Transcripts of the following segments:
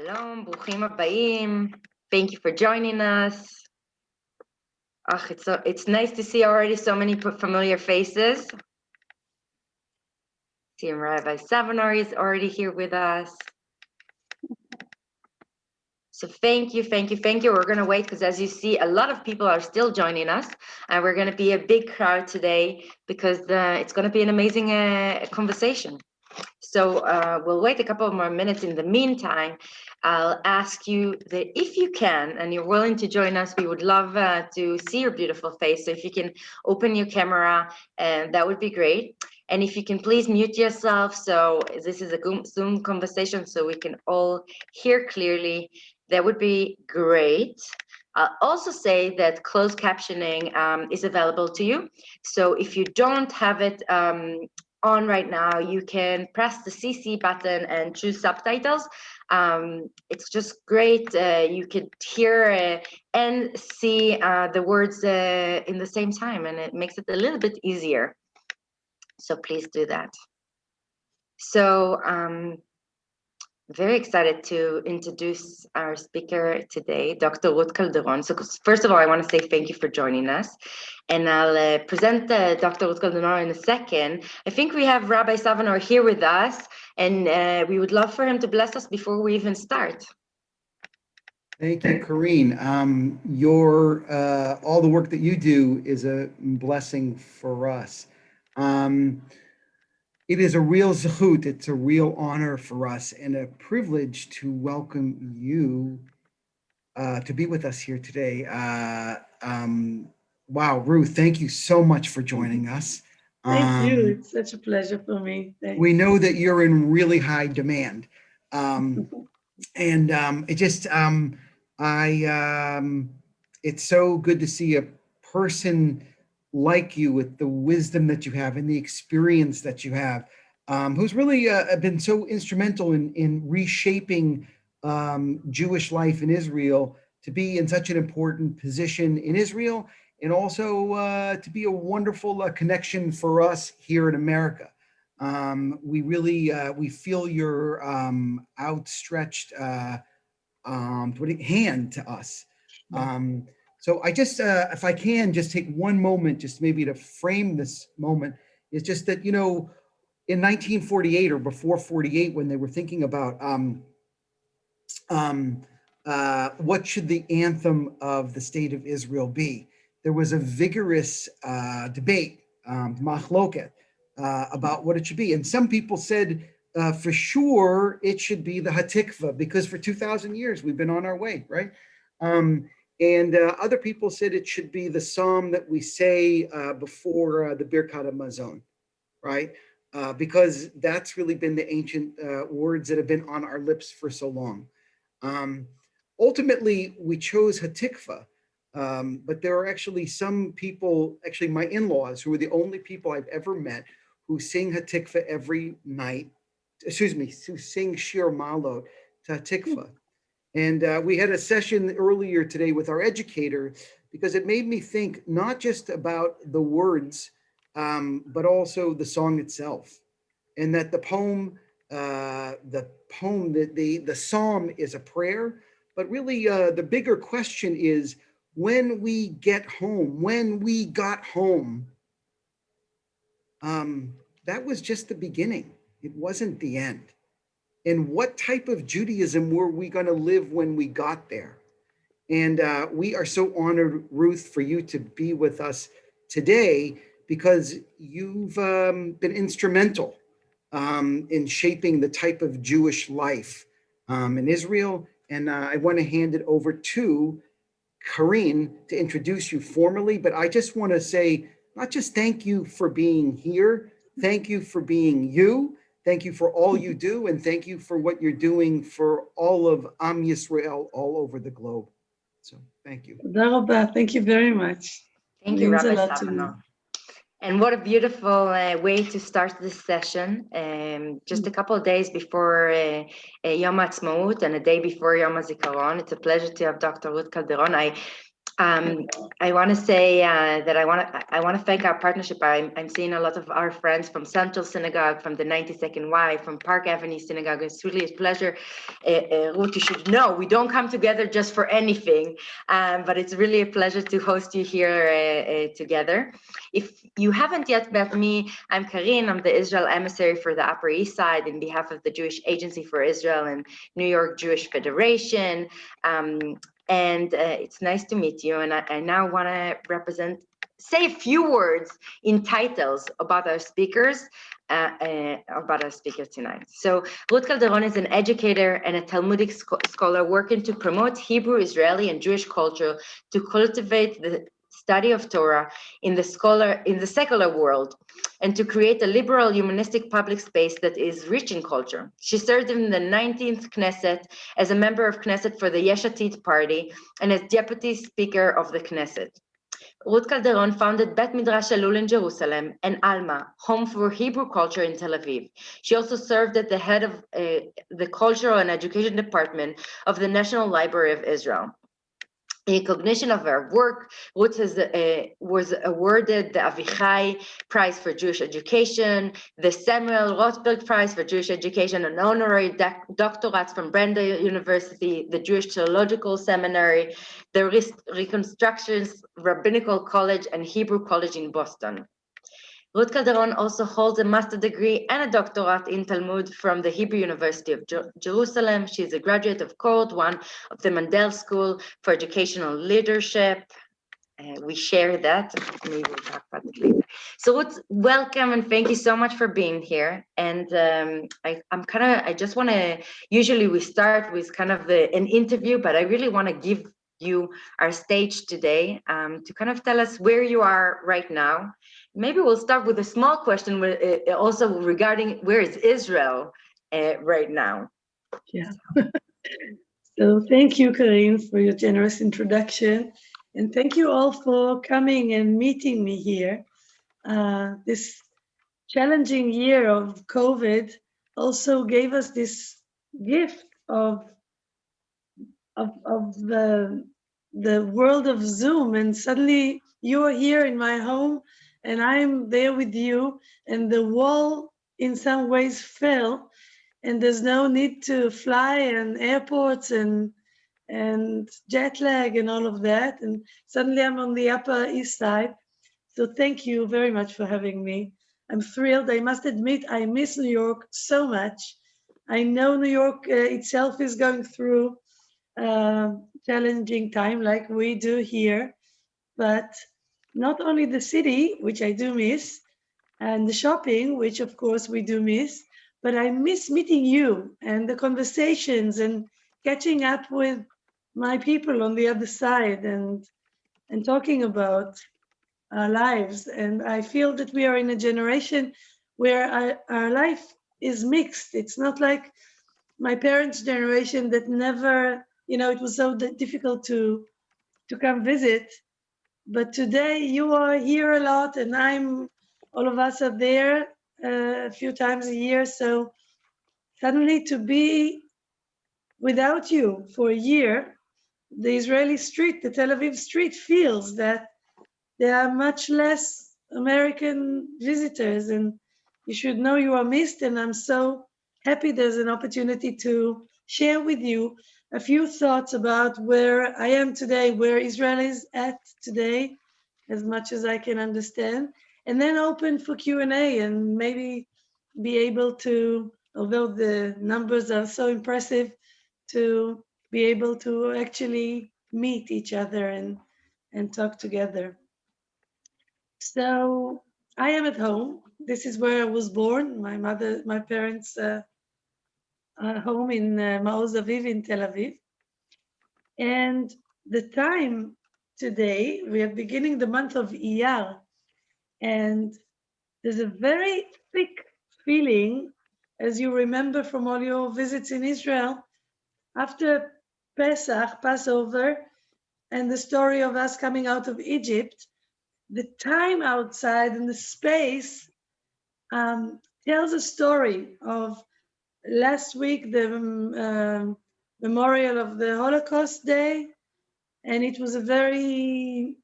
Shalom, bruchim habayim. Thank you for joining us. It's nice to see already so many familiar faces. See Rabbi Savanar is already here with us. So thank you. We're going to wait because as you see, a lot of people are still joining us, and we're going to be a big crowd today because it's going to be an amazing conversation. So we'll wait a couple of more minutes. In the meantime, I'll ask you that if you can, and you're willing to join us, we would love to see your beautiful face. So if you can open your camera, that would be great. And if you can please mute yourself. So this is a Zoom conversation, so we can all hear clearly. That would be great. I'll also say that closed captioning is available to you. So if you don't have it on right now, you can press the CC button and choose subtitles. It's just great. You could hear and see the words in the same time, and it makes it a little bit easier. So please do that. So very excited to introduce our speaker today, Dr. Ruth Calderon. So first of all, I want to say thank you for joining us. And I'll present Dr. Ruth Calderon in a second. I think we have Rabbi Savanar here with us, and we would love for him to bless us before we even start. Thank you, Karin. All the work that you do is a blessing for us. It is a real zechut, it's a real honor for us and a privilege to welcome you to be with us here today. Wow, Ruth, thank you so much for joining us. Thank you. It's such a pleasure for me. Thanks. We know that you're in really high demand. It's so good to see a person like you with the wisdom that you have and the experience that you have, who's really been so instrumental in reshaping Jewish life in Israel to be in such an important position in Israel, and also to be a wonderful connection for us here in America. We feel your outstretched hand to us. So I just, if I can just take one moment, just maybe to frame this moment, is just that, in 1948 or before 48, when they were thinking about what should the anthem of the state of Israel be, there was a vigorous debate, machloket, about what it should be. And some people said, for sure, it should be the Hatikva, because for 2,000 years, we've been on our way, right? And other people said it should be the psalm that we say before the Birkat Hamazon, right? Because that's really been the ancient words that have been on our lips for so long. Ultimately, we chose Hatikva, but there are actually some people, actually my in-laws, who are the only people I've ever met who sing Hatikva every night, who sing Shir Malot to Hatikva. And we had a session earlier today with our educator, because it made me think not just about the words, but also the song itself. And that the psalm is a prayer, but really the bigger question is, when we got home, that was just the beginning. It wasn't the end. And what type of Judaism were we going to live when we got there? And we are so honored, Ruth, for you to be with us today, because you've been instrumental in shaping the type of Jewish life in Israel. And I want to hand it over to Karin to introduce you formally, but I just want to say, not just thank you for being here, thank you for being you, thank you for all you do, and thank you for what you're doing for all of Am Yisrael all over the globe. So thank you. Thank you very much. Thank you, Rabbi Savanar. And what a beautiful way to start this session. Just a couple of days before Yom Ha'atzmaut and a day before Yom HaZikaron. It's a pleasure to have Dr. Ruth Calderon. I want to say that I want to thank our partnership. I'm seeing a lot of our friends from Central Synagogue, from the 92nd Y, from Park Avenue Synagogue. It's really a pleasure. Ruth, you should know we don't come together just for anything, but it's really a pleasure to host you here together. If you haven't yet met me, I'm Karin. I'm the Israel emissary for the Upper East Side in behalf of the Jewish Agency for Israel and New York Jewish Federation. And it's nice to meet you. And I now want to say a few words in titles about our speakers, tonight. So Ruth Calderon is an educator and a Talmudic scholar working to promote Hebrew, Israeli, and Jewish culture, to cultivate the study of Torah in the secular world, and to create a liberal humanistic public space that is rich in culture. She served in the 19th Knesset as a member of Knesset for the Yesh Atid party and as deputy speaker of the Knesset. Ruth Calderon founded Bet Midrash Elul in Jerusalem and Alma, home for Hebrew culture in Tel Aviv. She also served at the head of the Cultural and Education Department of the National Library of Israel. In recognition of her work, Ruth was awarded the Avichai Prize for Jewish Education, the Samuel Rothberg Prize for Jewish Education, an honorary doctorate from Brenda University, the Jewish Theological Seminary, the Reconstructionist Rabbinical College, and Hebrew College in Boston. Ruth Calderon also holds a master's degree and a doctorate in Talmud from the Hebrew University of Jerusalem. She is a graduate of Cohort 1 of the Mandel School for Educational Leadership. We share that. Maybe we'll talk about it later. So Ruth, welcome and thank you so much for being here. And I just want to, usually we start with kind of an interview, but I really want to give you our stage today to kind of tell us where you are right now. Maybe we'll start with a small question also regarding where is Israel right now? Yeah. So thank you, Karin, for your generous introduction. And thank you all for coming and meeting me here. This challenging year of COVID also gave us this gift of the world of Zoom, and suddenly you are here in my home and I'm there with you, and the wall in some ways fell, and there's no need to fly and airports and jet lag and all of that, and suddenly I'm on the Upper East Side. So thank you very much for having me. I'm thrilled. I must admit, I miss New York so much. I know New York itself is going through challenging time like we do here, but not only the city, which I do miss, and the shopping, which of course we do miss, but I miss meeting you and the conversations and catching up with my people on the other side and talking about our lives. And I feel that we are in a generation where our life is mixed. It's not like my parents' generation that never, it was so difficult to come visit. But today you are here a lot, and all of us are there a few times a year. So suddenly to be without you for a year, the Israeli street, the Tel Aviv street, feels that there are much less American visitors, and you should know you are missed. And I'm so happy there's an opportunity to share with you a few thoughts about where I am today, where Israel is at today, as much as I can understand, and then open for Q&A and maybe be able to, although the numbers are so impressive, to be able to actually meet each other and talk together. So I am at home. This is where I was born. My parents' home in Maoz Aviv in Tel Aviv. And the time today, we are beginning the month of Iyar, and there's a very thick feeling, as you remember from all your visits in Israel, after Pesach, Passover, and the story of us coming out of Egypt, the time outside and the space tells a story of last week, the memorial of the Holocaust Day, And it was a very,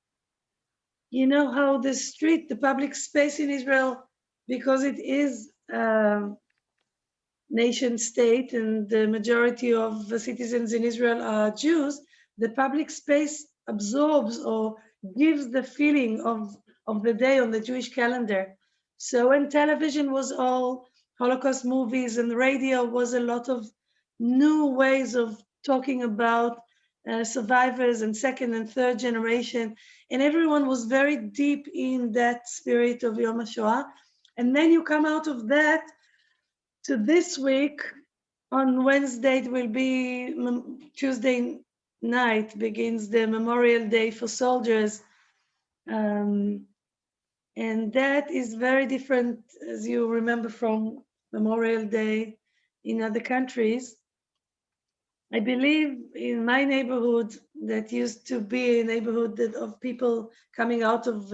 you know, how the street, the public space in Israel, because it is nation state and the majority of the citizens in Israel are Jews, the public space absorbs or gives the feeling of the day on the Jewish calendar. So when television was all Holocaust movies and radio was a lot of new ways of talking about survivors and second and third generation, and everyone was very deep in that spirit of Yom HaShoah. And then you come out of that to this week. On Wednesday, it will be Tuesday night begins the Memorial Day for soldiers. And that is very different, as you remember, from Memorial Day in other countries. I believe in my neighborhood, that used to be a neighborhood of people coming out of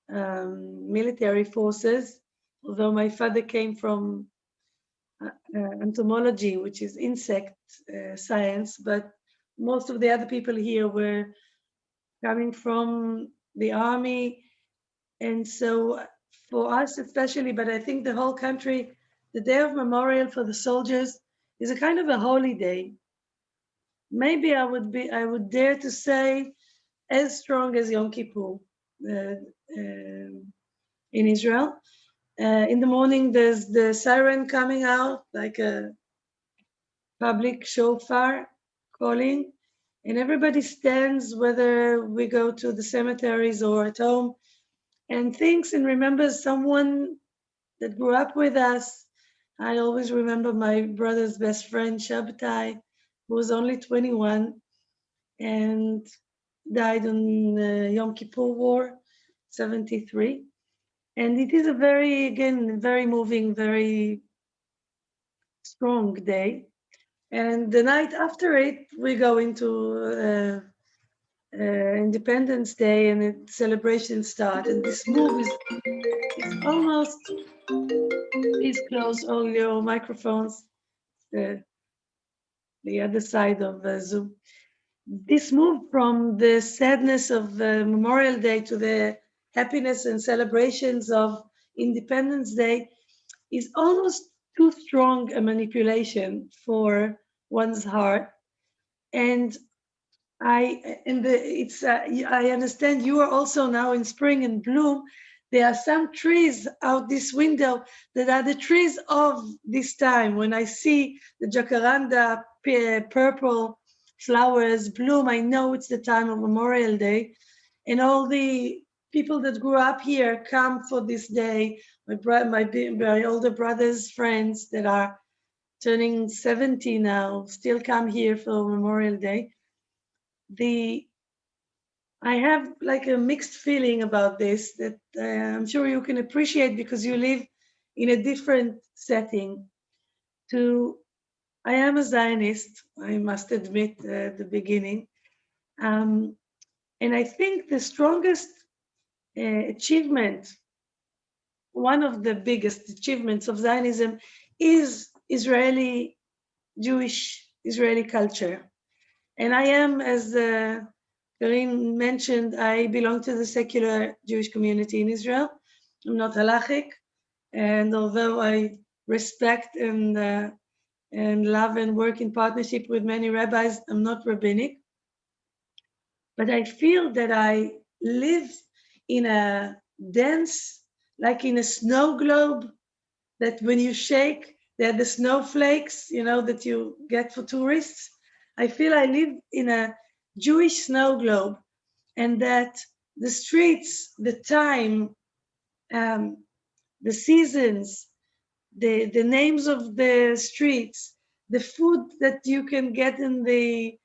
military forces, although my father came from entomology, which is insect science, but most of the other people here were coming from the army. And so for us especially, but I think the whole country, the Day of Memorial for the soldiers is a kind of a holy day. Maybe I would dare to say as strong as Yom Kippur in Israel. In the morning, there's the siren coming out like a public shofar calling, and everybody stands, whether we go to the cemeteries or at home, and thinks and remembers someone that grew up with us. I always remember my brother's best friend, Shabtai, who was only 21 and died on Yom Kippur War, 73. And it is a very, again, very moving, very strong day. And the night after it, we go into Independence Day, and the celebrations start. And this move is almost, please close all your microphones, the other side of Zoom. This move from the sadness of Memorial Day to the happiness and celebrations of Independence Day is almost too strong a manipulation for one's heart. And I understand you are also now in spring and bloom. There are some trees out this window that are the trees of this time. When I see the jacaranda purple flowers bloom, I know it's the time of Memorial Day. And all the people that grew up here come for this day. My older brother's friends that are turning 70 now still come here for Memorial Day. I have like a mixed feeling about this that I'm sure you can appreciate because you live in a different setting. I am a Zionist, I must admit at the beginning. And I think the strongest achievement, one of the biggest achievements of Zionism is Israeli, Jewish Israeli culture. And I am, as Karin mentioned, I belong to the secular Jewish community in Israel. I'm not halachic, and although I respect and love and work in partnership with many rabbis, I'm not rabbinic. But I feel that I live in a dense, like in a snow globe, that when you shake, there are the snowflakes, you know, that you get for tourists. I feel I live in a Jewish snow globe, and that the streets, the time, the seasons, the names of the streets, the food that you can get in the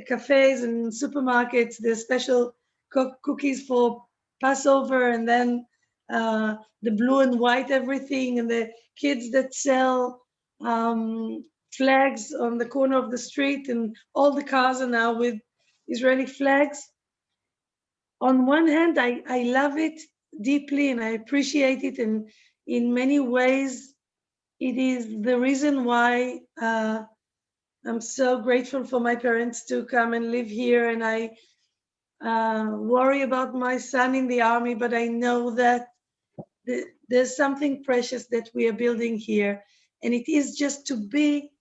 cafes and supermarkets, the special cookies for Passover, and then the blue and white everything, and the kids that sell flags on the corner of the street, and all the cars are now with Israeli flags. On one hand, I love it deeply and I appreciate it, and in many ways, it is the reason why I'm so grateful for my parents to come and live here, and I worry about my son in the army, but I know that there's something precious that we are building here, and it is just to be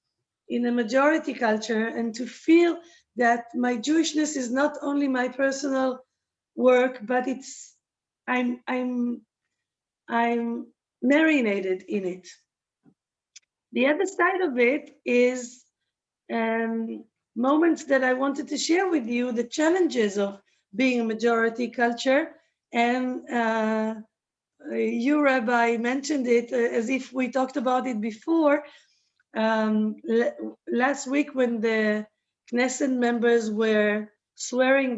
in a majority culture and to feel that my Jewishness is not only my personal work, but it's I'm marinated in it. The other side of it is moments that I wanted to share with you, the challenges of being a majority culture. And you, Rabbi, mentioned it as if we talked about it before. Last week when the Knesset members were swearing,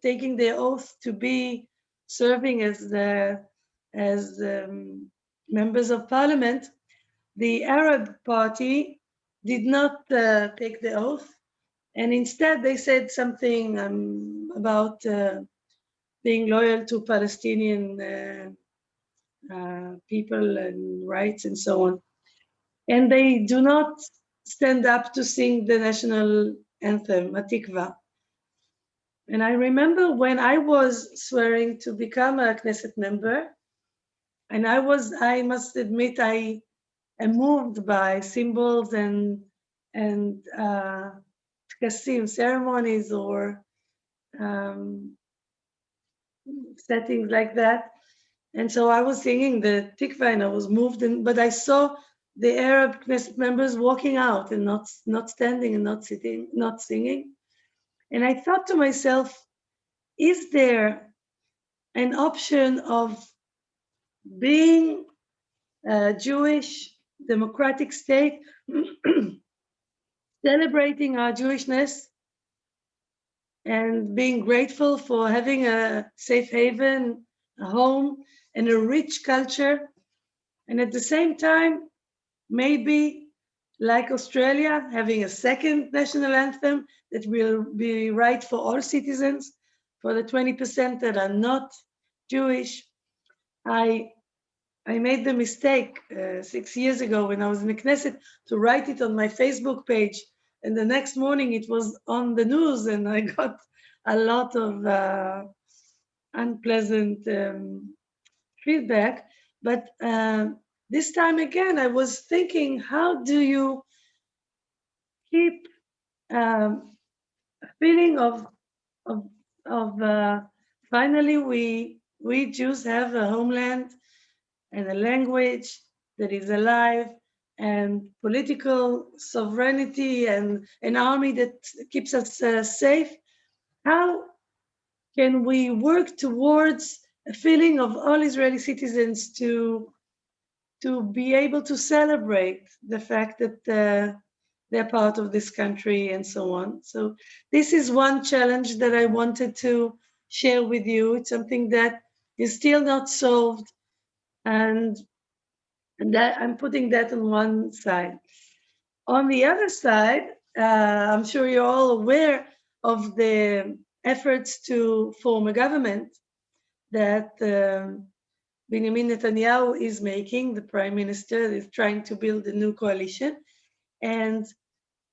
taking their oath to be serving as members of parliament, the Arab party did not take the oath, and instead they said something about being loyal to Palestinian people and rights and so on. And they do not stand up to sing the national anthem, Atikva. And I remember when I was swearing to become a Knesset member, and I must admit, I am moved by symbols and tkasim, ceremonies or settings like that. And so I was singing the tikva and I was moved, but I saw the Arab Knesset members walking out and not standing and not sitting, not singing. And I thought to myself, is there an option of being a Jewish democratic state, celebrating our Jewishness and being grateful for having a safe haven, a home, and a rich culture, and at the same time, maybe like Australia, having a second national anthem that will be right for all citizens, for the 20% that are not Jewish. I made the mistake 6 years ago when I was in the Knesset to write it on my Facebook page, and the next morning it was on the news, and I got a lot of unpleasant feedback. But this time again, I was thinking, how do you keep a feeling of finally we Jews have a homeland and a language that is alive and political sovereignty and an army that keeps us safe? How can we work towards a feeling of all Israeli citizens to be able to celebrate the fact that they're part of this country and so on? So this is one challenge that I wanted to share with you. It's something that is still not solved, and that I'm putting that on one side. On the other side, I'm sure you're all aware of the efforts to form a government that Benjamin Netanyahu is making. The prime minister is trying to build a new coalition. And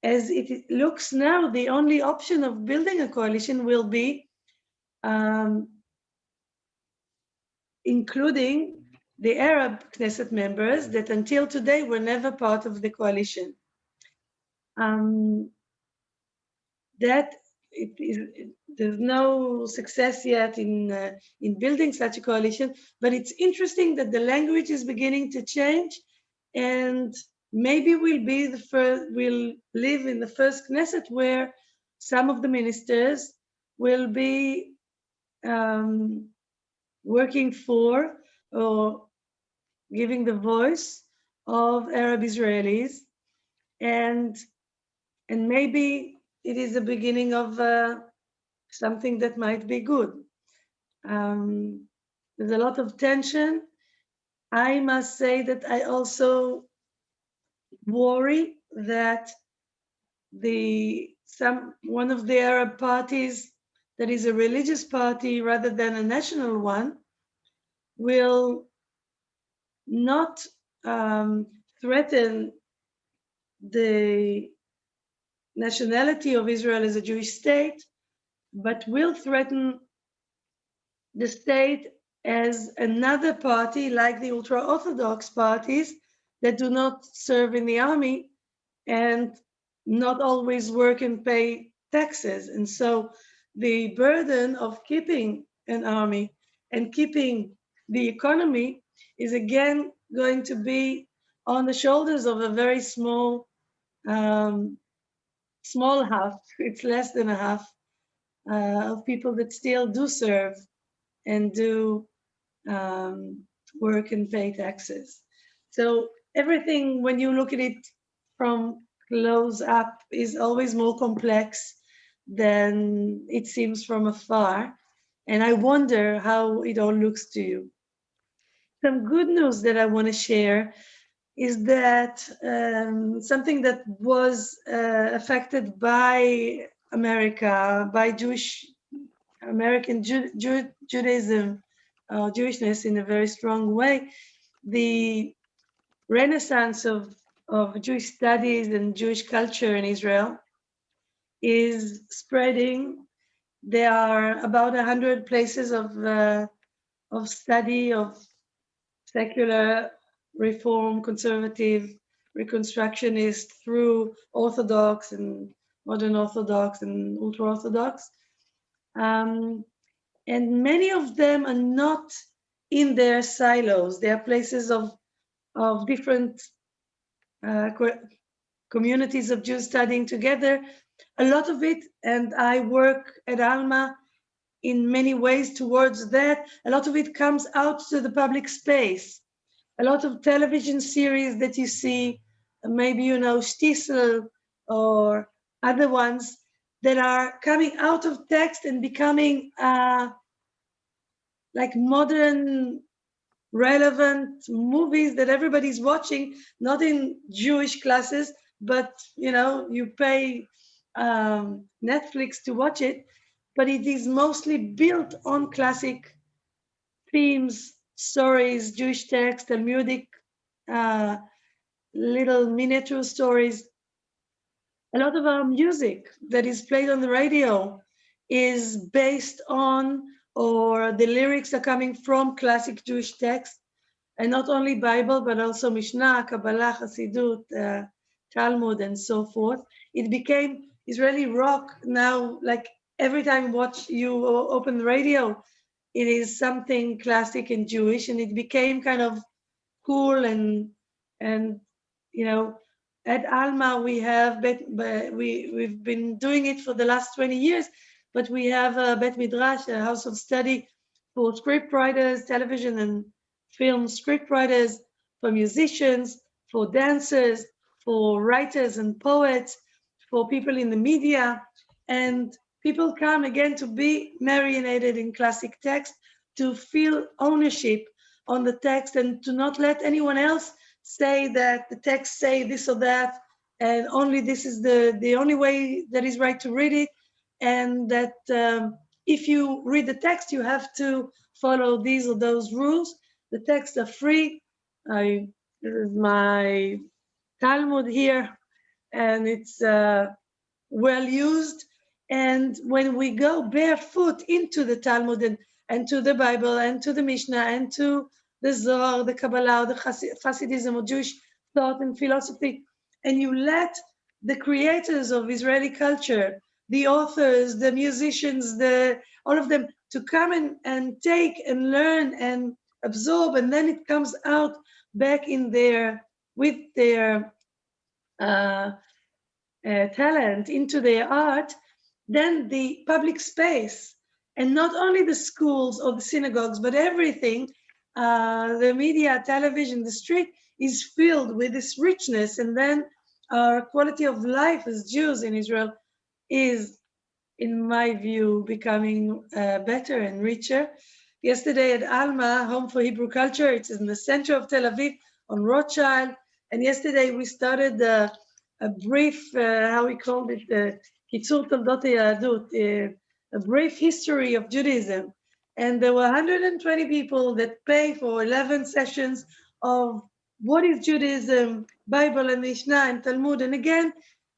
as it looks now, the only option of building a coalition will be including the Arab Knesset members that until today were never part of the coalition. That there's no success yet in building such a coalition, but it's interesting that the language is beginning to change, and maybe we'll live in the first Knesset where some of the ministers will be working for or giving the voice of Arab Israelis, and maybe it is the beginning of something that might be good. There's a lot of tension. I must say that I also worry that one of the Arab parties that is a religious party rather than a national one will not threaten the nationality of Israel as a Jewish state, but will threaten the state as another party like the ultra-Orthodox parties that do not serve in the army and not always work and pay taxes. And so the burden of keeping an army and keeping the economy is again going to be on the shoulders of a very small half. It's less than a half of people that still do serve and do work and pay taxes. So everything, when you look at it from close up, is always more complex than it seems from afar. And I wonder how it all looks to you. Some good news that I want to share is that something that was affected by America, by American Judaism, Jewishness in a very strong way, the Renaissance of Jewish studies and Jewish culture in Israel is spreading. There are about 100 places of study of secular, reform, conservative, reconstructionist, through Orthodox and modern Orthodox and ultra-Orthodox. And many of them are not in their silos. They are places of different communities of Jews studying together. A lot of it, and I work at Alma in many ways towards that, a lot of it comes out to the public space. A lot of television series that you see, maybe you know Stiesel or other ones that are coming out of text and becoming like modern relevant movies that everybody's watching, not in Jewish classes, but you know, you pay Netflix to watch it, but it is mostly built on classic themes, stories, Jewish text, Talmudic, little miniature stories. A lot of our music that is played on the radio is based on, or the lyrics are coming from classic Jewish texts, and not only Bible, but also Mishnah, Kabbalah, Hasidut, Talmud, and so forth. It became Israeli rock now, like every time you open the radio, it is something classic and Jewish, and it became kind of cool and you know, at Alma we have we've been doing it for the last 20 years, but we have a Bet Midrash, a house of study for script writers, television and film script writers, for musicians, for dancers, for writers and poets, for people in the media, and people come again to be marinated in classic text, to feel ownership on the text, and to not let anyone else say that the text say this or that, and only this is the only way that is right to read it, and that if you read the text, you have to follow these or those rules. The texts are free. This is my Talmud here, and it's well used. And when we go barefoot into the Talmud and to the Bible and to the Mishnah and to the Zohar, the Kabbalah, the Hasidism, or Jewish thought and philosophy, and you let the creators of Israeli culture, the authors, the musicians, all of them, to come and take and learn and absorb, and then it comes out back in with their talent into their art, then the public space, and not only the schools or the synagogues, but everything, the media, television, the street, is filled with this richness. And then our quality of life as Jews in Israel is, in my view, becoming better and richer. Yesterday at Alma, Home for Hebrew Culture, it's in the center of Tel Aviv on Rothschild. And yesterday we started a brief, how we called it, Kitzur Toldot HaYahadut, a brief history of Judaism. And there were 120 people that pay for 11 sessions of what is Judaism, Bible and Mishnah and Talmud. And again,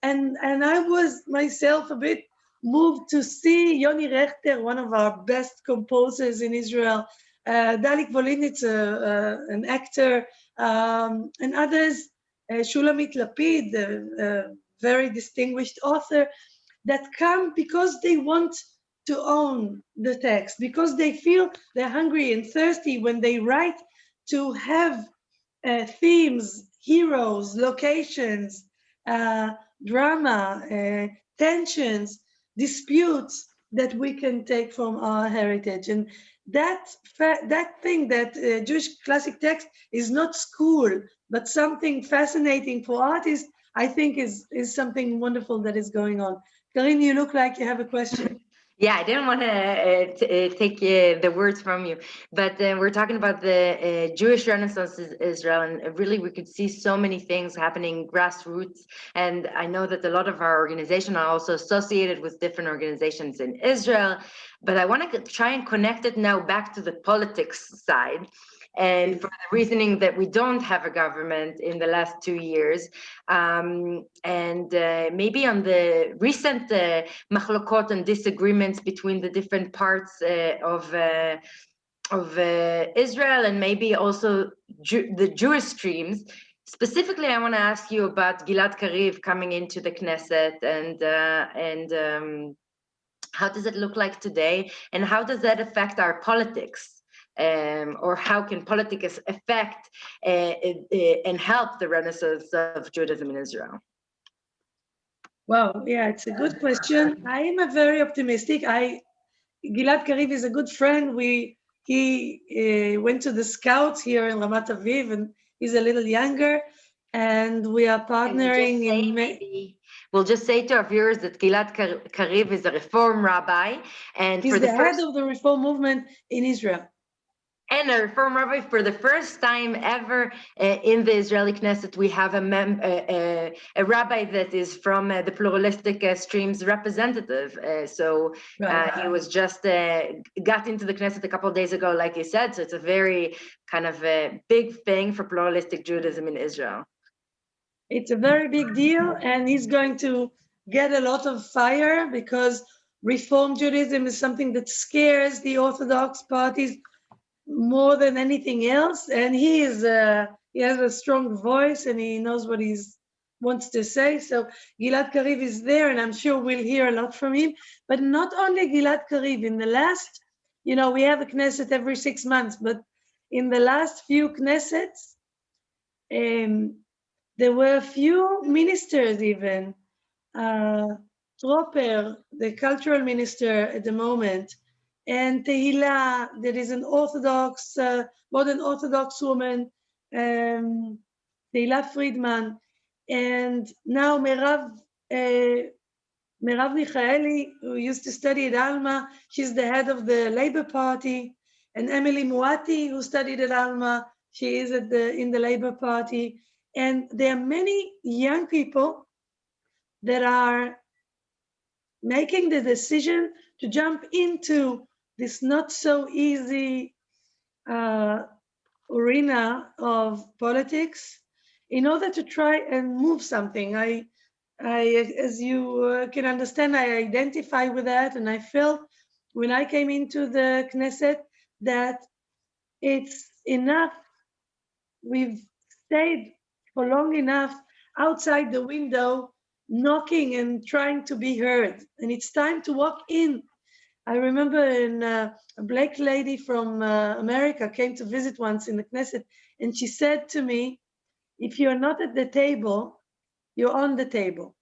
and I was myself a bit moved to see Yoni Rechter, one of our best composers in Israel, Dalik Volinitz, an actor, and others, Shulamit Lapid, a very distinguished author, that come because they want to own the text, because they feel they're hungry and thirsty when they write, to have themes, heroes, locations, drama, tensions, disputes that we can take from our heritage. And that thing that Jewish classic text is not school, but something fascinating for artists, I think is something wonderful that is going on. Karin, you look like you have a question. Yeah, I didn't want to take the words from you, but we're talking about the Jewish Renaissance in Israel, and really we could see so many things happening grassroots. And I know that a lot of our organization are also associated with different organizations in Israel, but I want to try and connect it now back to the politics side. And for the reasoning that we don't have a government in the last 2 years, and maybe on the recent machlokot and disagreements between the different parts of Israel, and maybe also the Jewish streams. Specifically, I want to ask you about Gilad Kariv coming into the Knesset, and how does it look like today, and how does that affect our politics? Or how can politics affect and help the Renaissance of Judaism in Israel? Wow, yeah, it's a good question. I am a very optimistic. Gilad Kariv is a good friend. He went to the Scouts here in Ramat Aviv, and he's a little younger, and we are partnering We'll just say to our viewers that Gilad Kariv is a Reform rabbi, and he's the head of the Reform movement in Israel. And a Reform rabbi, for the first time ever in the Israeli Knesset, we have a rabbi that is from the pluralistic streams representative. He was just got into the Knesset a couple of days ago, like you said. So it's a very kind of a big thing for pluralistic Judaism in Israel. It's a very big deal, and he's going to get a lot of fire because Reform Judaism is something that scares the Orthodox parties more than anything else, and he has a strong voice, and he knows what he wants to say. So Gilad Kariv is there, and I'm sure we'll hear a lot from him. But not only Gilad Kariv. In the last, we have a Knesset every 6 months, but in the last few Knessets, there were a few ministers even. Tropper, the cultural minister at the moment, and Tehila, there is an Orthodox, modern Orthodox woman, Tehila Friedman, and now Merav Michaeli, who used to study at Alma, she's the head of the Labour Party, and Emily Muati, who studied at Alma, she is in the Labour Party, and there are many young people that are making the decision to jump into this not so easy arena of politics in order to try and move something. I as you can understand, I identify with that, and I felt when I came into the Knesset that it's enough. We've stayed for long enough outside the window, knocking and trying to be heard, and it's time to walk in. I remember a black lady from America came to visit once in the Knesset, and she said to me, if you're not at the table, you're on the table.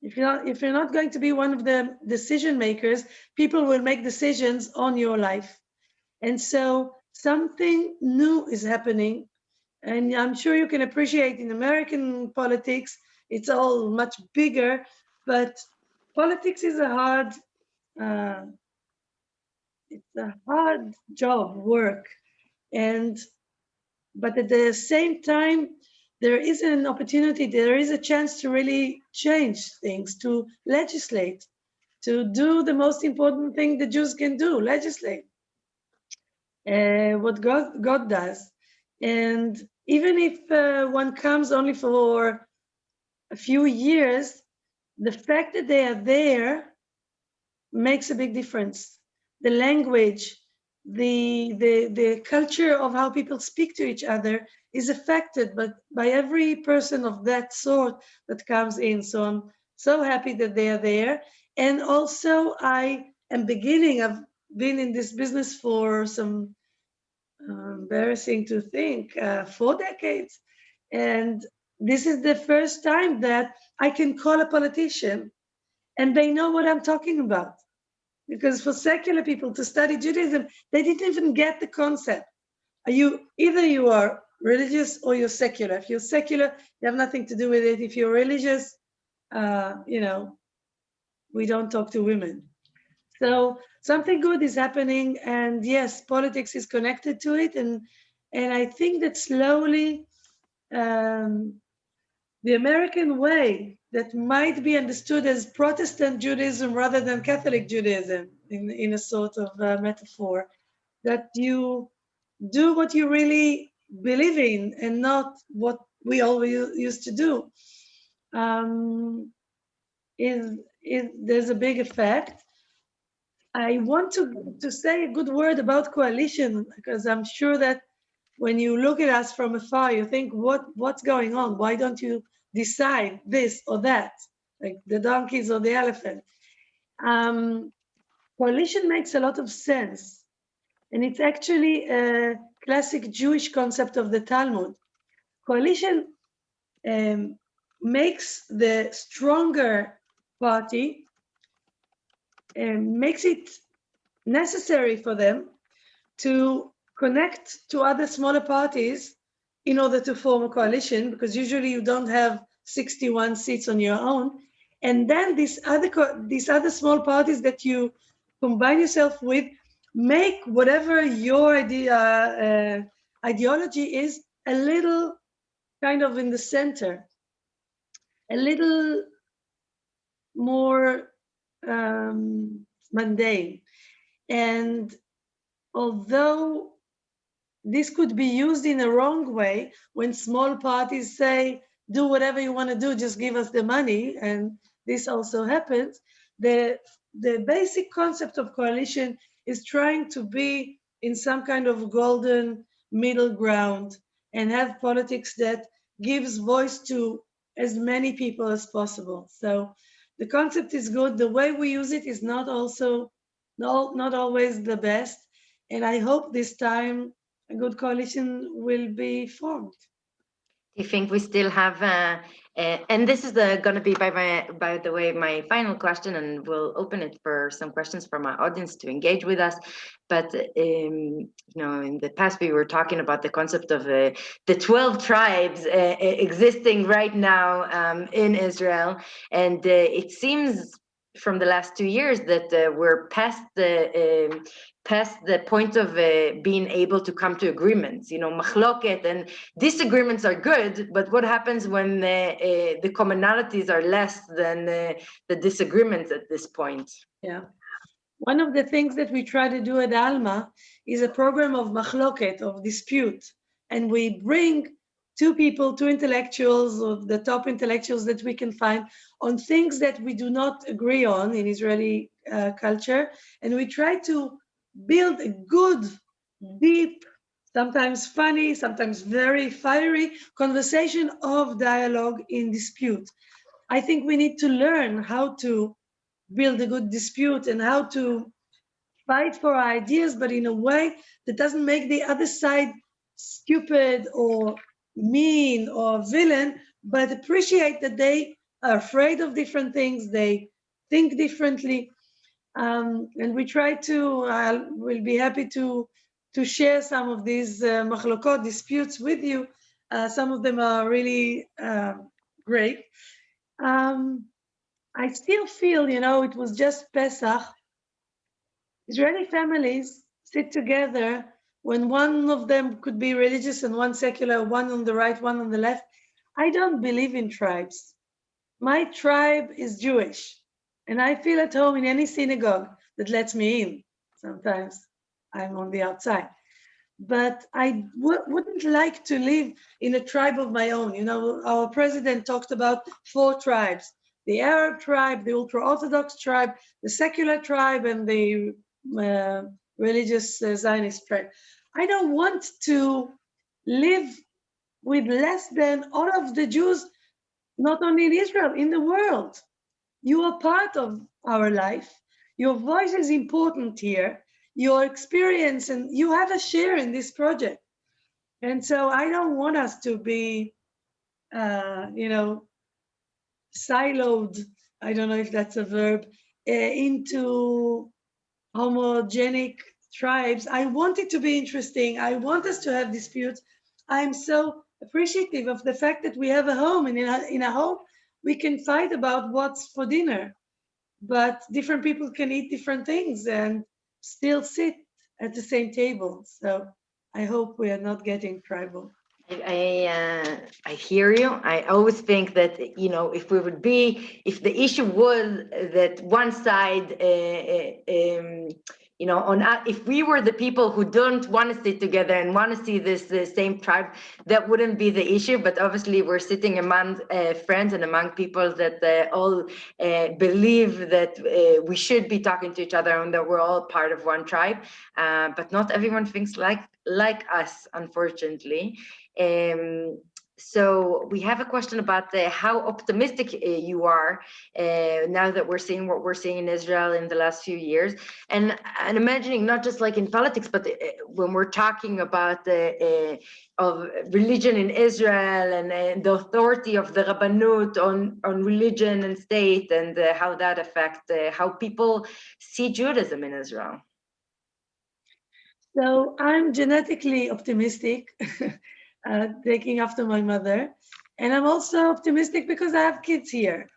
If you're not going to be one of the decision makers, people will make decisions on your life. And so something new is happening. And I'm sure you can appreciate in American politics, it's all much bigger, but politics is a hard job, work. But at the same time, there is an opportunity, there is a chance to really change things, to legislate, to do the most important thing the Jews can do, legislate. What God does. And even if one comes only for a few years, the fact that they are there makes a big difference. The language, the culture of how people speak to each other is affected by every person of that sort that comes in. So I'm so happy that they are there. And also I've been in this business for some embarrassing to think, 4 decades. And this is the first time that I can call a politician and they know what I'm talking about. Because for secular people to study Judaism, they didn't even get the concept. Either you are religious or you're secular. If you're secular, you have nothing to do with it. If you're religious, we don't talk to women. So something good is happening, and yes, politics is connected to it, and I think that slowly the American way that might be understood as Protestant Judaism rather than Catholic Judaism, in a sort of metaphor, that you do what you really believe in and not what we always used to do, there's a big effect. I want to say a good word about coalition, because I'm sure that when you look at us from afar, you think, what's going on? Why don't you decide this or that, like the donkeys or the elephant? Coalition makes a lot of sense. And it's actually a classic Jewish concept of the Talmud. Coalition makes the stronger party, makes it necessary for them to connect to other smaller parties in order to form a coalition, because usually you don't have 61 seats on your own. And then these other small parties that you combine yourself with make whatever your ideology is a little kind of in the center, a little more mundane. And although this could be used in a wrong way, when small parties say, do whatever you want to do, just give us the money, and this also happens, the basic concept of coalition is trying to be in some kind of golden middle ground and have politics that gives voice to as many people as possible. So the concept is good. The way we use it is not always the best. And I hope this time a good coalition will be formed. Do you think we still have, and this is going to be by the way, my final question, and we'll open it for some questions from our audience to engage with us. But, in the past, we were talking about the concept of the 12 tribes existing right now in Israel. And it seems from the last 2 years that we're past the point of being able to come to agreements, machloket, and disagreements are good, but what happens when the commonalities are less than the disagreements at this point? Yeah. One of the things that we try to do at Alma is a program of machloket, of dispute. And we bring two intellectuals, of the top intellectuals that we can find, on things that we do not agree on in Israeli culture. And we try to build a good, deep, sometimes funny, sometimes very fiery conversation of dialogue in dispute. I think we need to learn how to build a good dispute and how to fight for our ideas, but in a way that doesn't make the other side stupid or mean or villain, but appreciate that they are afraid of different things, they think differently. And we try to, we'll be happy to share some of these machlokot disputes with you. Some of them are really great. I still feel, it was just Pesach. Israeli families sit together when one of them could be religious and one secular, one on the right, one on the left. I don't believe in tribes. My tribe is Jewish, and I feel at home in any synagogue that lets me in. Sometimes I'm on the outside. but I wouldn't like to live in a tribe of my own. You know, our president talked about 4 tribes: the Arab tribe, the ultra-Orthodox tribe, the secular tribe, and the religious Zionist tribe. I don't want to live with less than all of the Jews, not only in Israel, in the world. You are part of our life. Your voice is important here. Your experience, and you have a share in this project. And so I don't want us to be, you know, siloed. I don't know if that's a verb, into homogenic tribes. I want it to be interesting. I want us to have disputes. I'm so appreciative of the fact that we have a home, and in a home we can fight about what's for dinner, but different people can eat different things and still sit at the same table. So I hope we are not getting tribal. I hear you. I always think that, you know, if the issue was that one side, you know, if we were the people who don't want to sit together and want to see this the same tribe, that wouldn't be the issue. But obviously, we're sitting among friends and among people that all believe that we should be talking to each other and that we're all part of one tribe. But not everyone thinks like us, unfortunately. So we have a question about how optimistic you are now that we're seeing what we're seeing in Israel in the last few years, and imagining not just like in politics, but when we're talking about of religion in Israel and the authority of the Rabbanut on religion and state, and how that affects how people see Judaism in Israel. So I'm genetically optimistic, taking after my mother. And I'm also optimistic because I have kids here.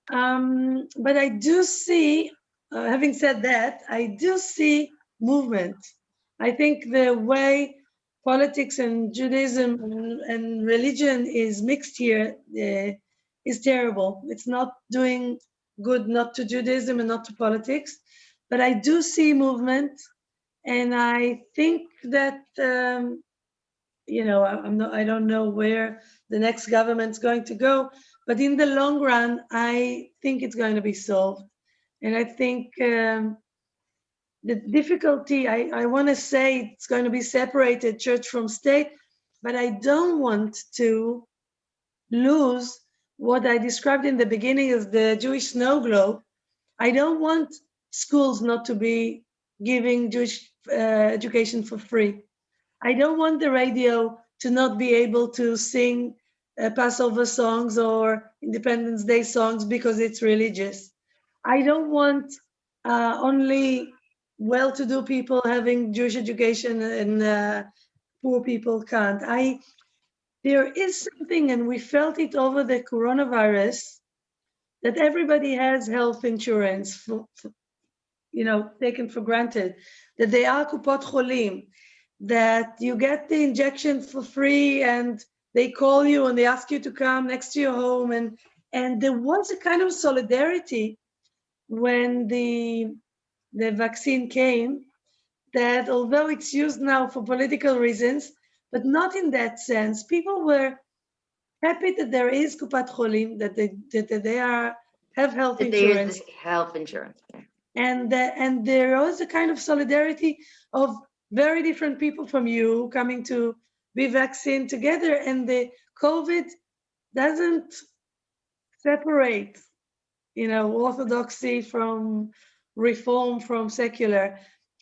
But I do see, having said that, I do see movement. I think the way politics and Judaism and religion is mixed here is terrible. It's not doing good, not to Judaism and not to politics. But I do see movement. And I think that, you know, I don't know where the next government's going to go, but in the long run, I think it's going to be solved. And I think the difficulty, I want to say it's going to be separated, church from state, but I don't want to lose what I described in the beginning as the Jewish snow globe. I don't want schools not to be giving Jewish education for free. I don't want the radio to not be able to sing Passover songs or Independence Day songs because it's religious. I don't want only well-to-do people having Jewish education and poor people can't. There is something, and we felt it over the coronavirus, that everybody has health insurance, you know, taken for granted, that they are kupot cholim, that you get the injection for free and they call you and they ask you to come next to your home. And there was a kind of solidarity when the vaccine came, that although it's used now for political reasons, but not in that sense, people were happy that there is kupat cholim, that they have health insurance. There's health insurance. Yeah. And there was a kind of solidarity of very different people from you coming to be vaccinated together, and the COVID doesn't separate, you know, orthodoxy from reform, from secular.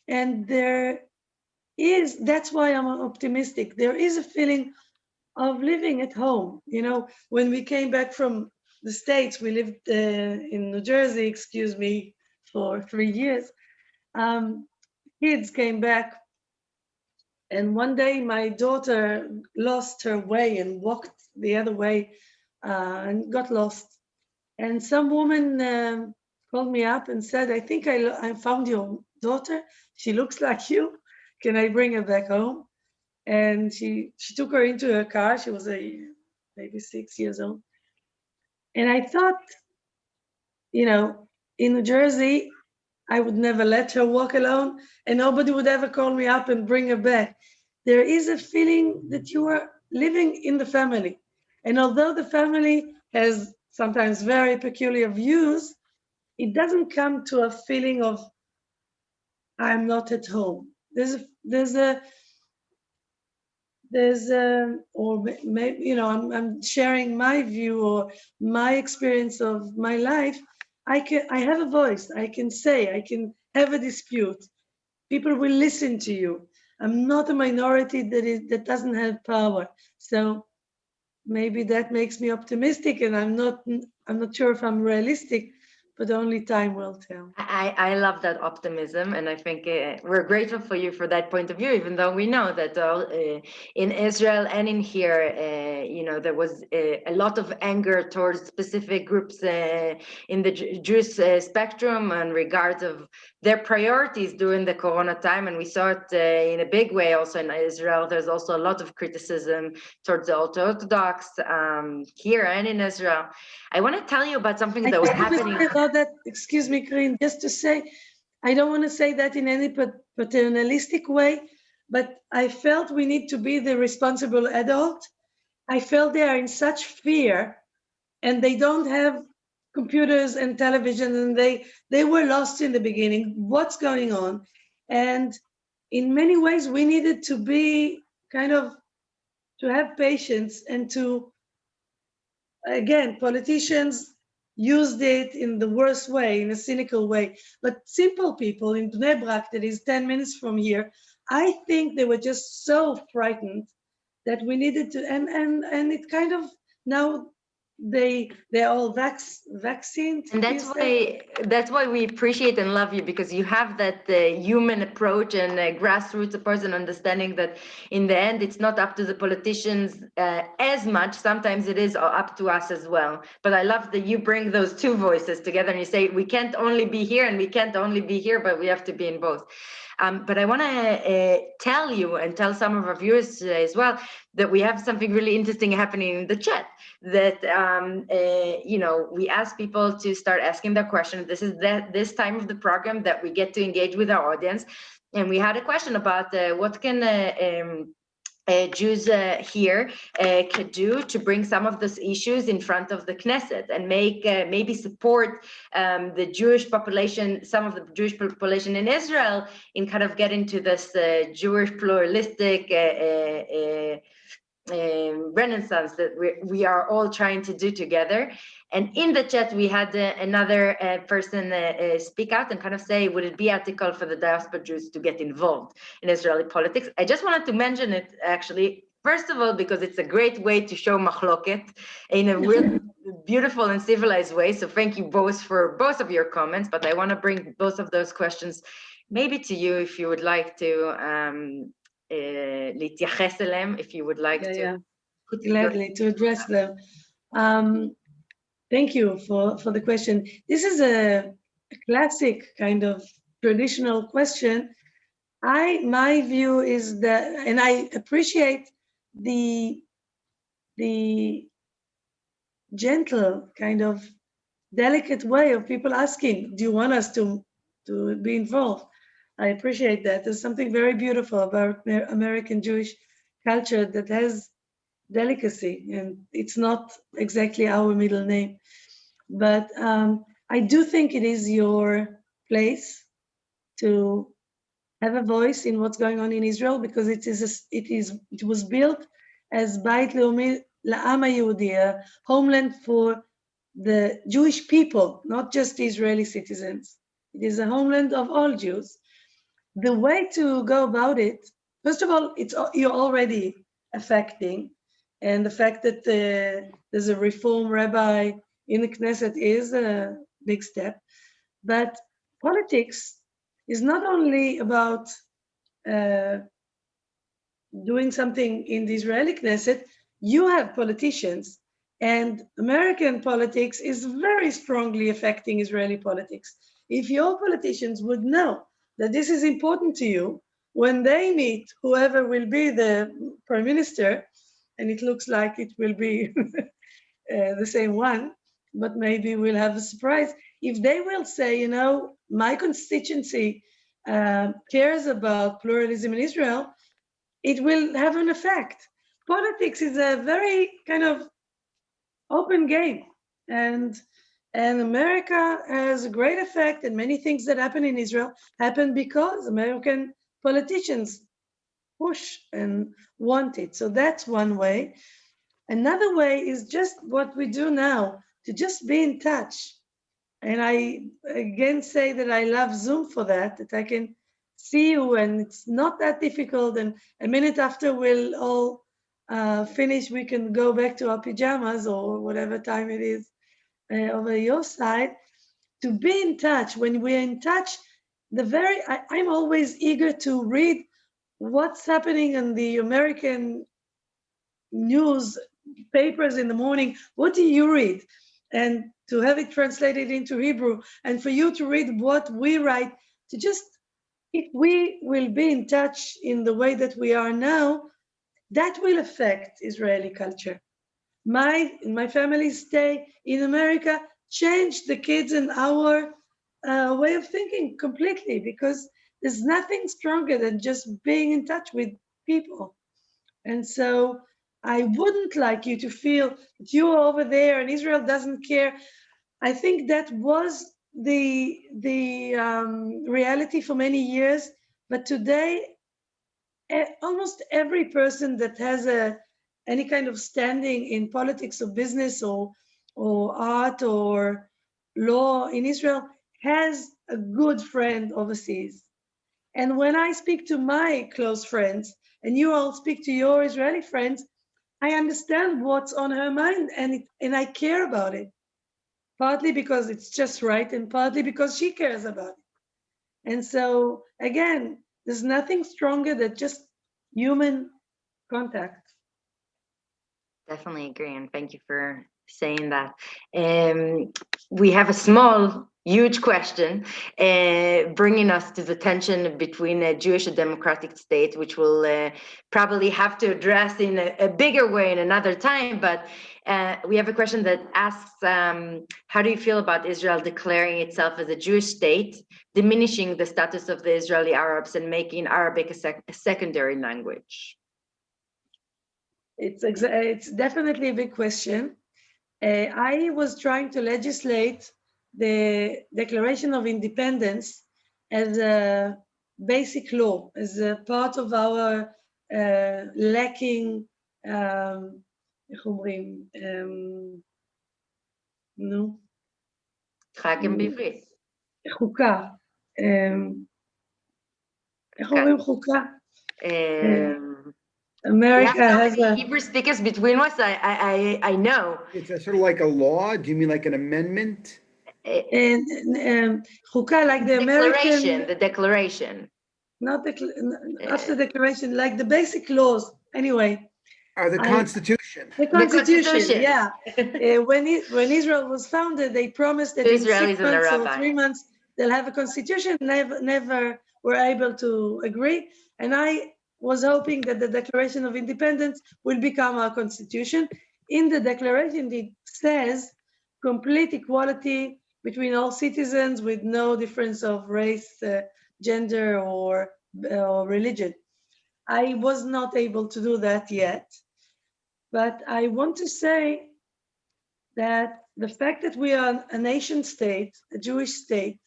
And that's why I'm optimistic. There is a feeling of living at home. You know, when we came back from the States, we lived in New Jersey, excuse me, for 3 years. Kids came back, and one day my daughter lost her way and walked the other way and got lost. And some woman called me up and said, I think I found your daughter. She looks like you. Can I bring her back home? And she took her into her car. She was maybe 6 years old. And I thought, you know, in New Jersey, I would never let her walk alone, and nobody would ever call me up and bring her back. there is a feeling that you are living in the family. And although the family has sometimes very peculiar views, it doesn't come to a feeling of I'm not at home. Or maybe, you know, I'm sharing my view or my experience of my life. I have a voice. I can say, I can have a dispute. People will listen to you. I'm not a minority that doesn't have power. So maybe that makes me optimistic, and I'm not sure if I'm realistic, but only time will tell. I love that optimism, and I think we're grateful for you for that point of view, even though we know that in Israel and in here, you know, there was a lot of anger towards specific groups in the Jewish spectrum in regards of their priorities during the Corona time, and we saw it in a big way also in Israel. There's also a lot of criticism towards the Orthodox here and in Israel. I want to tell you about something that was happening. About that, excuse me, Karin, just to say, I don't want to say that in any paternalistic way, but I felt we need to be the responsible adult. I felt they are in such fear, and they don't have computers and television, and they were lost in the beginning. What's going on? And in many ways, we needed to be to have patience and to, again, politicians used it in the worst way, in a cynical way. But simple people in Bnei Brak, that is 10 minutes from here, I think they were just so frightened that we needed to, and it kind of, now they're all vaccinated. And that's why we appreciate and love you, because you have that human approach and grassroots approach, and understanding that in the end it's not up to the politicians as much. Sometimes it is up to us as well. But I love that you bring those two voices together and you say we can't only be here and we can't only be here, but we have to be in both. But I want to tell you and tell some of our viewers as well that we have something really interesting happening in the chat. That you know, we ask people to start asking their questions. This is this time of the program that we get to engage with our audience, and we had a question about what can Jews here could do to bring some of those issues in front of the Knesset and make maybe support the Jewish population, some of the Jewish population in Israel, in kind of getting to this Jewish pluralistic Renaissance that we are all trying to do together. And in the chat, we had another person speak out and kind of say, would it be ethical for the diaspora Jews to get involved in Israeli politics? I just wanted to mention it, actually, first of all, because it's a great way to show machloket in a real beautiful and civilized way. So thank you both for both of your comments, but I want to bring both of those questions maybe to you, if you would like to להתייחס אליהם, if you would like to. Gladly to address them. Thank you for the question. This is a classic kind of traditional question. My view is that, and I appreciate the gentle kind of delicate way of people asking, do you want us to be involved? I appreciate that. There's something very beautiful about American Jewish culture that has delicacy, and it's not exactly our middle name. But I do think it is your place to have a voice in what's going on in Israel, because it was built as Beit Leumi La'am HaYehudi, a homeland for the Jewish people, not just Israeli citizens. It is a homeland of all Jews. The way to go about it, first of all, you're already affecting, and the fact that there's a reform rabbi in the Knesset is a big step. But politics is not only about doing something in the Israeli Knesset. You have politicians, and American politics is very strongly affecting Israeli politics. If your politicians would know that this is important to you, when they meet whoever will be the prime minister, and it looks like it will be the same one, but maybe we'll have a surprise. If they will say, you know, my constituency cares about pluralism in Israel, it will have an effect. Politics is a very kind of open game, and America has a great effect, and many things that happen in Israel happen because American politicians push and want it. So that's one way. Another way is just what we do now, to just be in touch. And I again say that I love Zoom for that I can see you and it's not that difficult. And a minute after we'll all finish, we can go back to our pajamas or whatever time it is over your side. To be in touch, when we're in touch, I'm always eager to read what's happening in the American news papers in the morning. What do you read? And to have it translated into Hebrew, and for you to read what we write, to just, if we will be in touch in the way that we are now, that will affect Israeli culture. My family's stay in America changed the kids and our way of thinking completely, because there's nothing stronger than just being in touch with people. And so I wouldn't like you to feel that you're over there and Israel doesn't care. I think that was the reality for many years, but today almost every person that has any kind of standing in politics or business or art or law in Israel has a good friend overseas. And when I speak to my close friends, and you all speak to your Israeli friends, I understand what's on her mind, and I care about it. Partly because it's just right, and partly because she cares about it. And so, again, there's nothing stronger than just human contact. Definitely agree, and thank you for saying that. We have a small, huge question bringing us to the tension between a Jewish and democratic state, which we'll probably have to address in a bigger way in another time. But we have a question that asks, how do you feel about Israel declaring itself as a Jewish state, diminishing the status of the Israeli Arabs and making Arabic a secondary language? It's definitely a big question. I was trying to legislate the Declaration of Independence as a basic law, as a part of our lacking, איך אומרים, נו, Chakim בעברית. חוקה. איך אומרים חוקה? America has a Hebrew speakers between us. I know. It's a sort of like a law. Do you mean like an amendment? Chukah, like the American, The declaration. not the after declaration, like the basic laws. Anyway, The Constitution. The Constitution. Yeah. When Israel was founded, they promised that in 6 months or 3 months they'll have a constitution. Never were able to agree, and I was hoping that the Declaration of Independence will become our constitution. In the declaration, it says complete equality between all citizens with no difference of race, gender, or religion. I was not able to do that yet, but I want to say that the fact that we are a nation state, a Jewish state,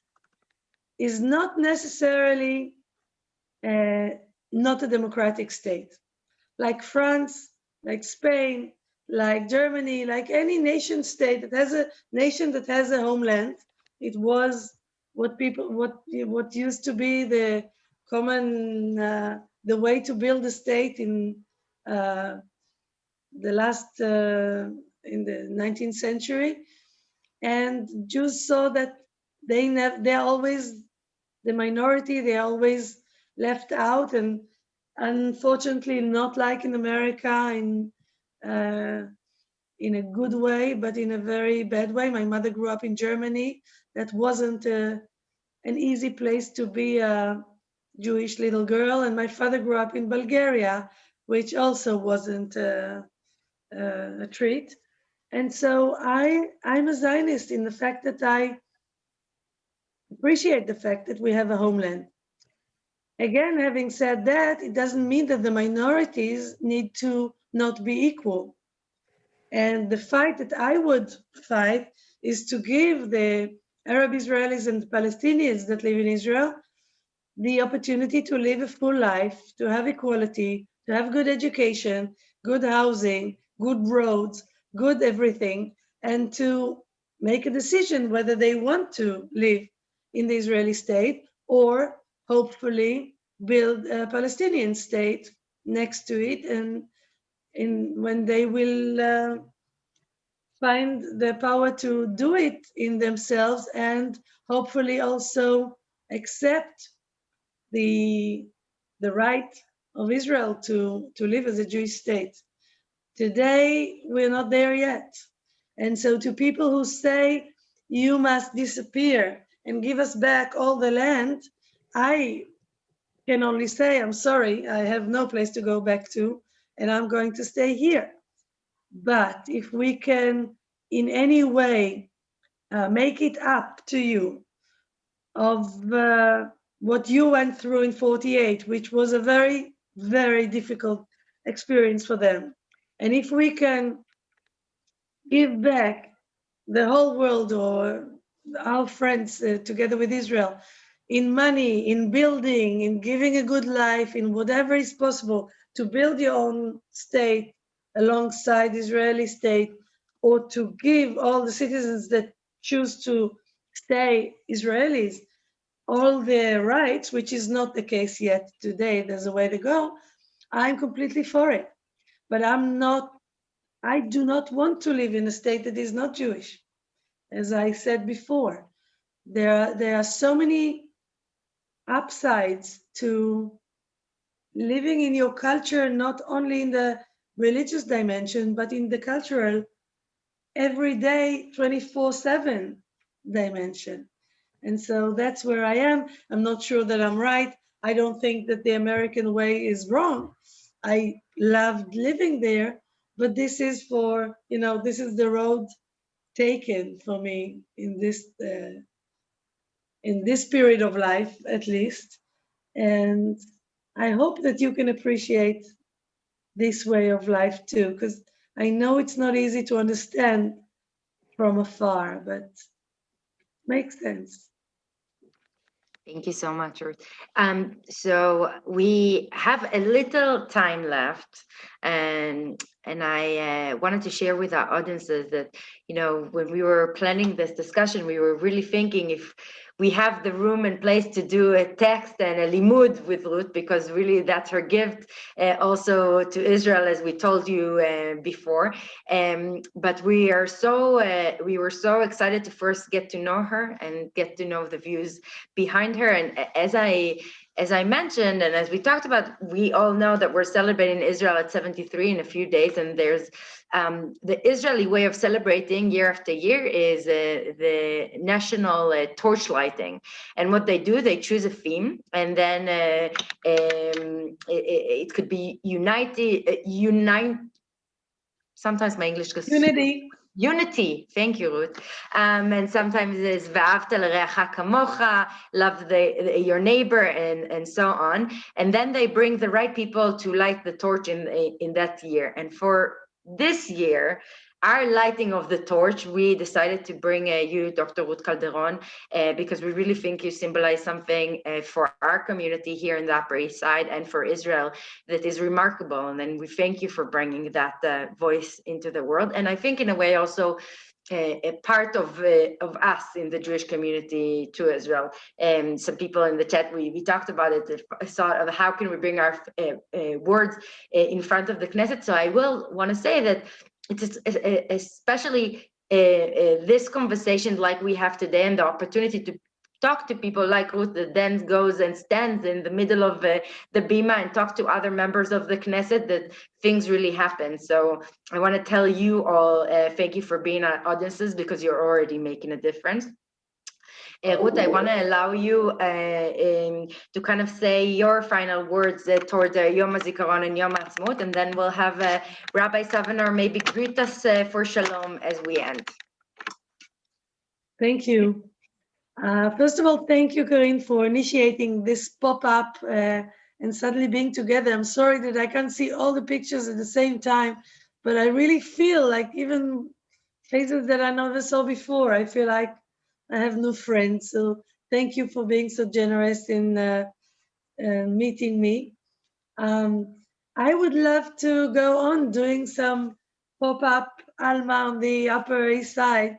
is not necessarily not a democratic state. Like France, like Spain, like Germany, like any nation state that has a nation that has a homeland, it was what used to be the common, the way to build a state in the last, in the 19th century. And Jews saw that they're always the minority, they're always left out, and unfortunately not like in America in a good way, but in a very bad way. My mother grew up in Germany. That wasn't an easy place to be a Jewish little girl. And my father grew up in Bulgaria, which also wasn't a treat. And so I'm a Zionist in the fact that I appreciate the fact that we have a homeland. Again, having said that, it doesn't mean that the minorities need to not be equal. And the fight that I would fight is to give the Arab Israelis and Palestinians that live in Israel the opportunity to live a full life, to have equality, to have good education, good housing, good roads, good everything, and to make a decision whether they want to live in the Israeli state or hopefully build a Palestinian state next to it, and when they will find the power to do it in themselves and hopefully also accept the right of Israel to live as a Jewish state. Today, we're not there yet. And so to people who say, you must disappear and give us back all the land, I can only say, I'm sorry, I have no place to go back to, and I'm going to stay here. But if we can in any way make it up to you of what you went through in 48, which was a very, very difficult experience for them. And if we can give back the whole world or our friends together with Israel in money, in building, in giving a good life, in whatever is possible to build your own state alongside Israeli state, or to give all the citizens that choose to stay Israelis all their rights, which is not the case yet today, there's a way to go, I'm completely for it. But I do not want to live in a state that is not Jewish. As I said before, there are so many upsides to living in your culture, not only in the religious dimension, but in the cultural, everyday, 24/7 dimension. And so that's where I am. I'm not sure that I'm right. I don't think that the American way is wrong. I loved living there, but this is this is the road taken for me in this period of life, at least. And I hope that you can appreciate this way of life too, because I know it's not easy to understand from afar, but makes sense. Thank you so much, Ruth. So we have a little time left, and I wanted to share with our audiences that, when we were planning this discussion, we were really thinking if we have the room and place to do a text and a limud with Ruth, because really that's her gift also to Israel, as we told you before. But we were so excited to first get to know her and get to know the views behind her. And as I mentioned, and as we talked about, we all know that we're celebrating Israel at 73 in a few days, and there's the Israeli way of celebrating year after year is the national torch lighting. And what they do, they choose a theme, and then it could be unite. Sometimes my English goes unity. Thank you, Ruth. And sometimes it's V'ahavta l'reacha kamocha, love your neighbor, and so on. And then they bring the right people to light the torch in that year. And for this year, our lighting of the torch, we decided to bring you, Dr. Ruth Calderon, because we really think you symbolize something for our community here in the Upper East Side and for Israel that is remarkable. And then we thank you for bringing that voice into the world. And I think in a way also a part of us in the Jewish community to Israel. Some people in the chat, we talked about it, the thought of how can we bring our words in front of the Knesset. So I will want to say that it's especially this conversation like we have today, and the opportunity to talk to people like Ruth that then goes and stands in the middle of the bima and talk to other members of the Knesset, that things really happen. So I want to tell you all, thank you for being our audiences, because you're already making a difference. Ruth, I want to allow you to kind of say your final words toward Yom HaZikaron and Yom HaAtzmaut, and then we'll have Rabbi Savanor maybe greet us for Shalom as we end. Thank you. First of all, thank you, Karin, for initiating this pop-up and suddenly being together. I'm sorry that I can't see all the pictures at the same time, but I really feel like even faces that I never saw before, I feel like I have new friends. So thank you for being so generous in meeting me. I would love to go on doing some pop-up Alma on the Upper East Side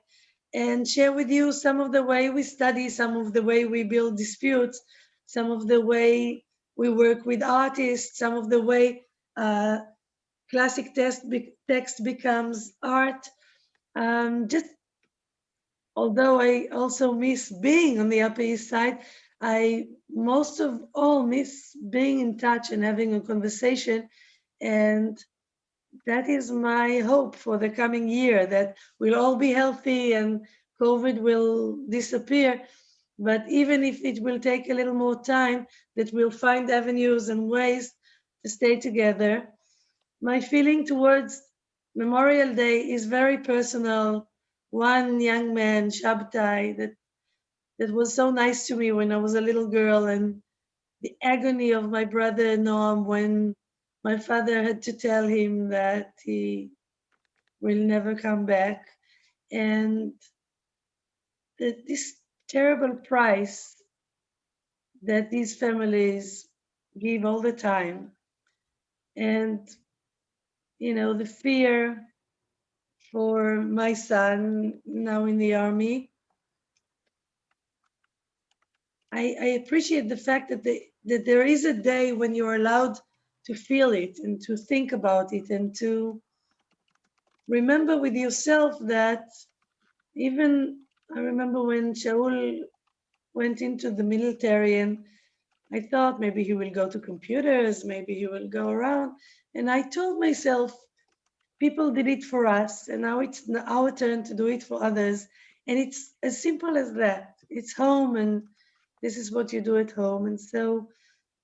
and share with you some of the way we study, some of the way we build disputes, some of the way we work with artists, some of the way classic text becomes art. Just although I also miss being on the Upper East Side, I most of all miss being in touch and having a conversation. And that is my hope for the coming year, that we'll all be healthy and COVID will disappear. But even if it will take a little more time, that we'll find avenues and ways to stay together. My feeling towards Memorial Day is very personal. One young man, Shabtai, that was so nice to me when I was a little girl, and the agony of my brother Noam when my father had to tell him that he will never come back, and this terrible price that these families give all the time, and the fear for my son now in the army. I appreciate the fact that there is a day when you're allowed to feel it and to think about it and to remember with yourself that even I remember when Shaul went into the military, and I thought maybe he will go to computers, maybe he will go around. And I told myself, people did it for us, and now it's our turn to do it for others. And it's as simple as that. It's home, and this is what you do at home. And so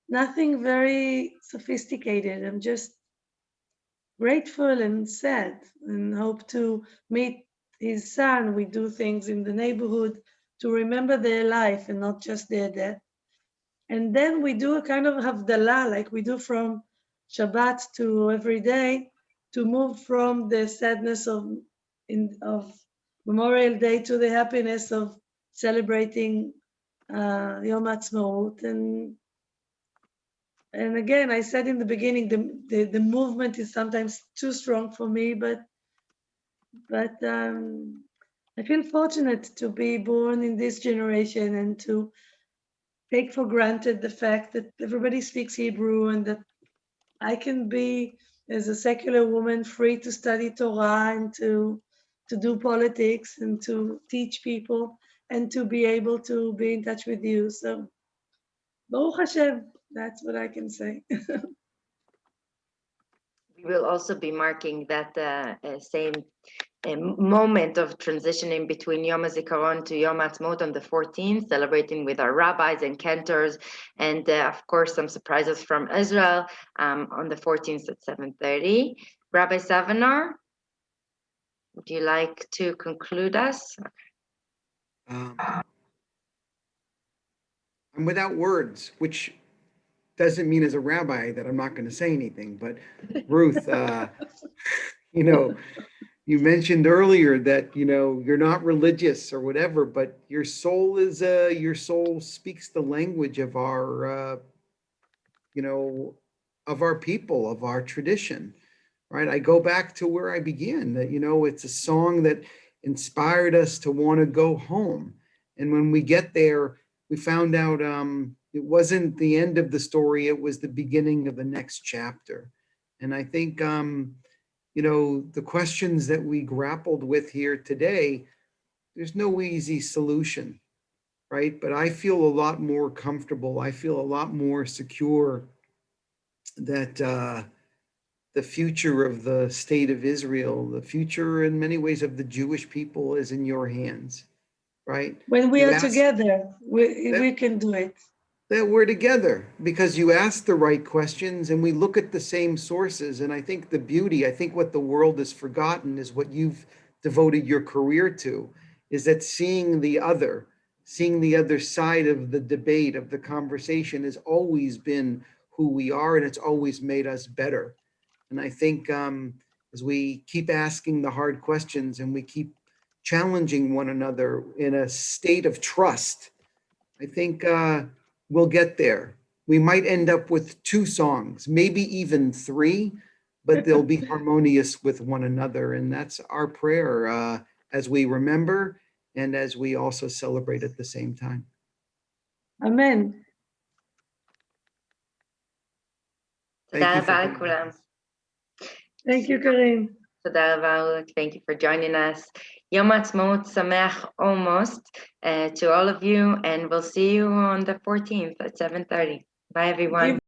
nothing very sophisticated. I'm just grateful and sad and hope to meet his son. We do things in the neighborhood to remember their life and not just their death. And then we do a kind of havdalah, like we do from Shabbat to every day, to move from the sadness of Memorial Day to the happiness of celebrating Yom Ha'atzmaut. And again, I said in the beginning, the movement is sometimes too strong for me, but I feel fortunate to be born in this generation and to take for granted the fact that everybody speaks Hebrew and that I can be, as a secular woman, free to study Torah and to do politics and to teach people and to be able to be in touch with you. So, Baruch Hashem, that's what I can say. We will also be marking that same moment of transitioning between Yom HaZikaron to Yom Ha'atzmaut on the 14th, celebrating with our rabbis and cantors, and of course some surprises from Israel on the 14th at 7:30. Rabbi Savanar, would you like to conclude us? I'm without words, which doesn't mean as a rabbi that I'm not going to say anything. But Ruth, you know, you mentioned earlier that you're not religious or whatever, but your soul speaks the language of our of our people, of our tradition, right? I go back to where I began, that it's a song that inspired us to want to go home. And when we get there, we found out it wasn't the end of the story, it was the beginning of the next chapter. And I think the questions that we grappled with here today, there's no easy solution, right? But I feel a lot more comfortable. I feel a lot more secure that the future of the state of Israel, the future in many ways of the Jewish people is in your hands, right? When we You are asked together, we can do it. that we're together because you ask the right questions and we look at the same sources. And I think I think what the world has forgotten is what you've devoted your career to, is that seeing the other, seeing the other side of the debate, of the conversation, has always been who we are, and it's always made us better. And I think as we keep asking the hard questions and we keep challenging one another in a state of trust, I think we'll get there. We might end up with 2 songs, maybe even 3, but they'll be harmonious with one another. And that's our prayer as we remember and as we also celebrate at the same time. Amen. תודה רבה לכולם. Thank you, Karin. תודה רבה, Ruth. Thank you for joining us. Yom Ha'atzmaut Sameach almost to all of you, and we'll see you on the 14th at 7:30. Bye, everyone.